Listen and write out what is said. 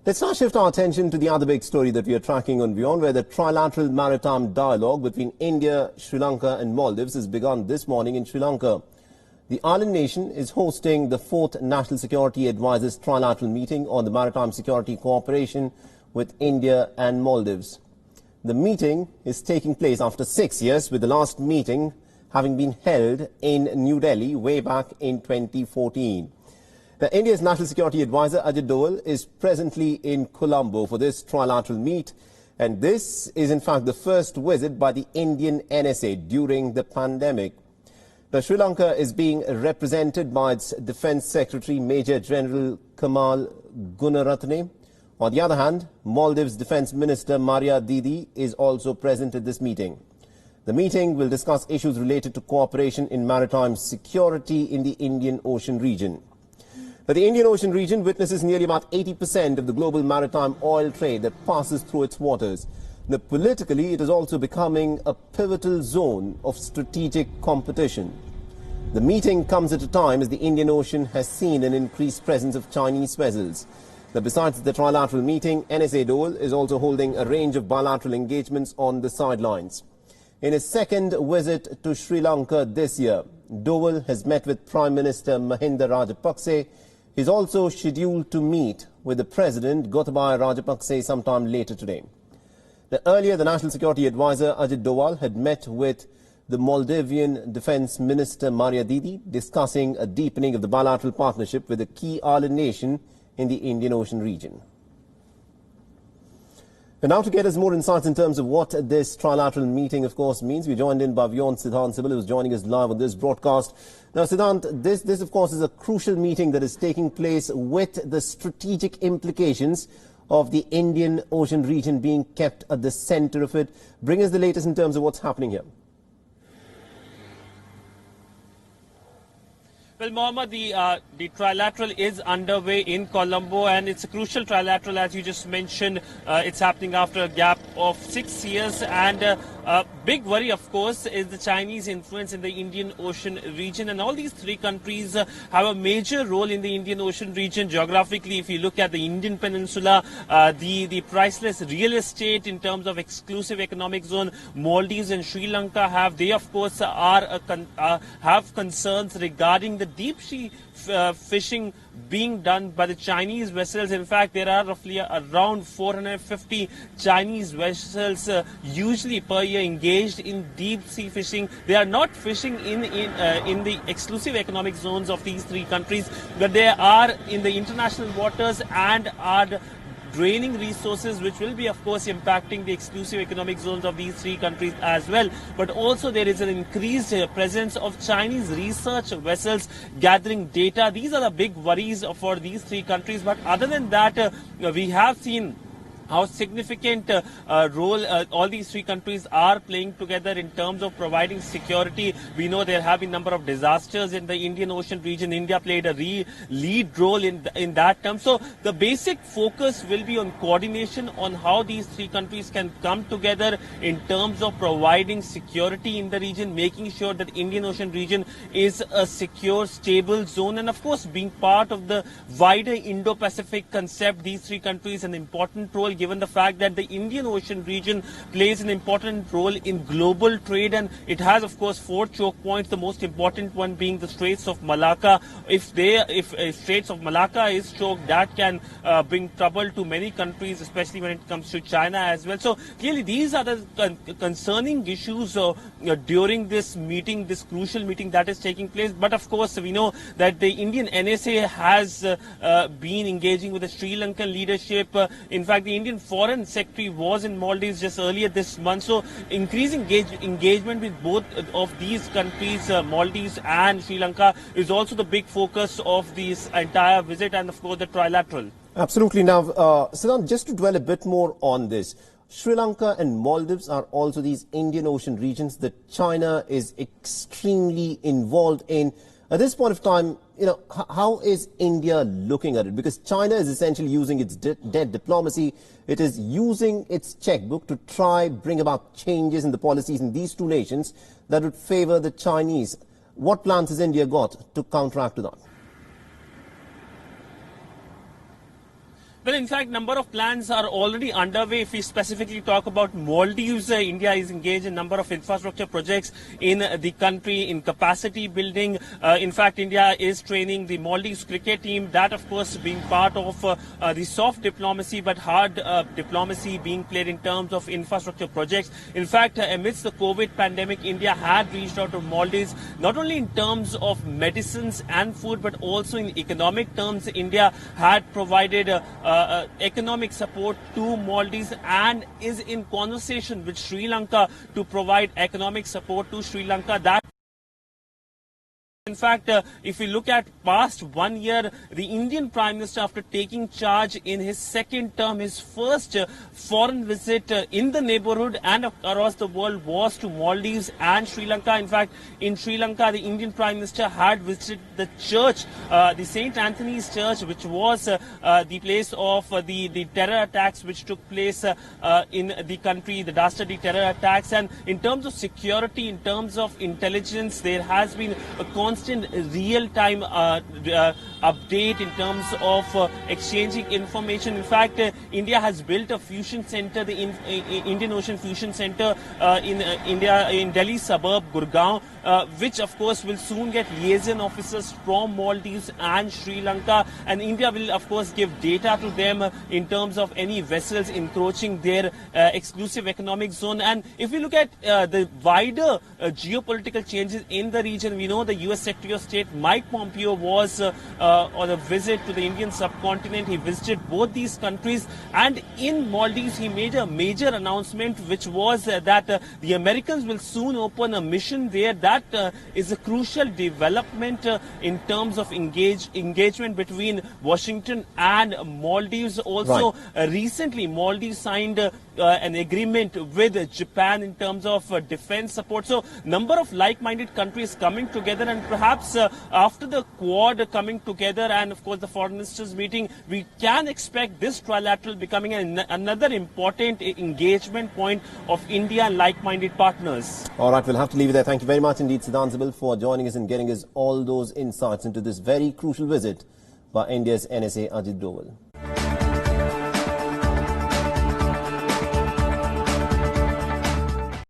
Let's now shift our attention to the other big story that we are tracking on WION, where the Trilateral maritime dialogue between India, Sri Lanka and Maldives has begun this morning in Sri Lanka. The island nation is hosting the 4th National Security Advisors Trilateral meeting on the maritime security cooperation with India and Maldives. The meeting is taking place after 6 years, with the last meeting having been held in New Delhi way back in 2014. India's National Security Advisor Ajit Doval is presently in Colombo for this trilateral meet, and this is in fact the first visit by the Indian NSA during the pandemic. Now, Sri Lanka is being represented by its Defence Secretary Major General Kamal Gunaratne. On the other hand, Maldives Defence Minister Maria Didi is also present at this meeting. The meeting will discuss issues related to cooperation in maritime security in the Indian Ocean region. The Indian Ocean region witnesses nearly about 80% of the global maritime oil trade that passes through its waters. Now, politically, it is also becoming a pivotal zone of strategic competition. The meeting comes at a time as the Indian Ocean has seen an increased presence of Chinese vessels. Now, besides the trilateral meeting, NSA Doval is also holding a range of bilateral engagements on the sidelines. In his second visit to Sri Lanka this year, Doval has met with Prime Minister Mahinda Rajapakse. He is also scheduled to meet with the President Gotabaya Rajapakse sometime later today. Earlier, the National Security Advisor Ajit Doval had met with the Maldivian Defence Minister Maria Didi, discussing a deepening of the bilateral partnership with a key island nation in the Indian Ocean region. And now, to get us more insights in terms of what this trilateral meeting, of course, means, we joined in by WION Siddhant Sibal, who is joining us live on this broadcast. Now, Siddhant, this, of course, is a crucial meeting that is taking place with the strategic implications of the Indian Ocean region being kept at the center of it. Bring us the latest in terms of what's happening here. Well, Mohammed, the trilateral is underway in Colombo, and it's a crucial trilateral, as you just mentioned. It's happening after a gap of 6 years, and a big worry, of course, is the Chinese influence in the Indian Ocean region. And all these three countries have a major role in the Indian Ocean region. Geographically, if you look at the Indian Peninsula, the priceless real estate in terms of exclusive economic zone, Maldives and Sri Lanka have. They, of course, have concerns regarding the deep sea fishing being done by the Chinese vessels. In fact, there are roughly around 450 Chinese vessels usually per year engaged in deep sea fishing. They are not fishing in the exclusive economic zones of these three countries, but they are in the international waters and are draining resources, which will be, of course, impacting the exclusive economic zones of these three countries as well. But also there is an increased presence of Chinese research vessels gathering data. These are the big worries for these three countries. But other than that, we have seen how significant role all these three countries are playing together in terms of providing security. We know there have been a number of disasters in the Indian Ocean region. India played a lead role in that term. So the basic focus will be on coordination on how these three countries can come together in terms of providing security in the region, making sure that the Indian Ocean region is a secure, stable zone, and of course being part of the wider Indo-Pacific concept. These three countries an important role, given the fact that the Indian Ocean region plays an important role in global trade, and it has, of course, 4 choke points, the most important one being the Straits of Malacca. If Straits of Malacca is choked, that can bring trouble to many countries, especially when it comes to China as well. So clearly these are the concerning issues during this meeting, this crucial meeting that is taking place. But of course, we know that the Indian NSA has been engaging with the Sri Lankan leadership. In fact, the Indian Foreign Secretary was in Maldives just earlier this month. So increasing engagement with both of these countries, Maldives and Sri Lanka, is also the big focus of this entire visit, and of course the trilateral. Absolutely. Now, Siddhant, just to dwell a bit more on this, Sri Lanka and Maldives are also these Indian Ocean regions that China is extremely involved in. At this point of time, how is India looking at it? Because China is essentially using its debt diplomacy. It is using its checkbook to try bring about changes in the policies in these two nations that would favor the Chinese. What plans has India got to counteract that? Well, in fact, number of plans are already underway. If we specifically talk about Maldives, India is engaged in number of infrastructure projects in the country, in capacity building. In fact, India is training the Maldives cricket team. That, of course, being part of the soft diplomacy, but hard diplomacy being played in terms of infrastructure projects. In fact, amidst the COVID pandemic, India had reached out to Maldives, not only in terms of medicines and food, but also in economic terms. India had provided economic support to Maldives and is in conversation with Sri Lanka to provide economic support to Sri Lanka. That in fact, if we look at past 1 year, the Indian Prime Minister, after taking charge in his second term, his first foreign visit in the neighborhood and across the world was to Maldives and Sri Lanka. In fact, in Sri Lanka, the Indian Prime Minister had visited the church, the St. Anthony's Church, which was the place of the terror attacks which took place in the country, the dastardly terror attacks. And in terms of security, in terms of intelligence, there has been a constant real-time update in terms of exchanging information. In fact, India has built a fusion center, the Indian Ocean Fusion Center in Delhi suburb Gurgaon, which of course will soon get liaison officers from Maldives and Sri Lanka, and India will of course give data to them in terms of any vessels encroaching their exclusive economic zone. And if we look at the wider geopolitical changes in the region, we know the US Secretary of State Mike Pompeo was on a visit to the Indian subcontinent. He visited both these countries, and in Maldives he made a major announcement, which was that the Americans will soon open a mission there. That is a crucial development in terms of engagement between Washington and Maldives. Also, recently Maldives signed an agreement with Japan in terms of defense support. So, number of like-minded countries coming together, and perhaps after the Quad coming together and of course the foreign ministers meeting, we can expect this trilateral becoming another important engagement point of India and like-minded partners. All right, we'll have to leave it there. Thank you very much indeed, Siddhant Zibil, for joining us and getting us all those insights into this very crucial visit by India's NSA Ajit Doval.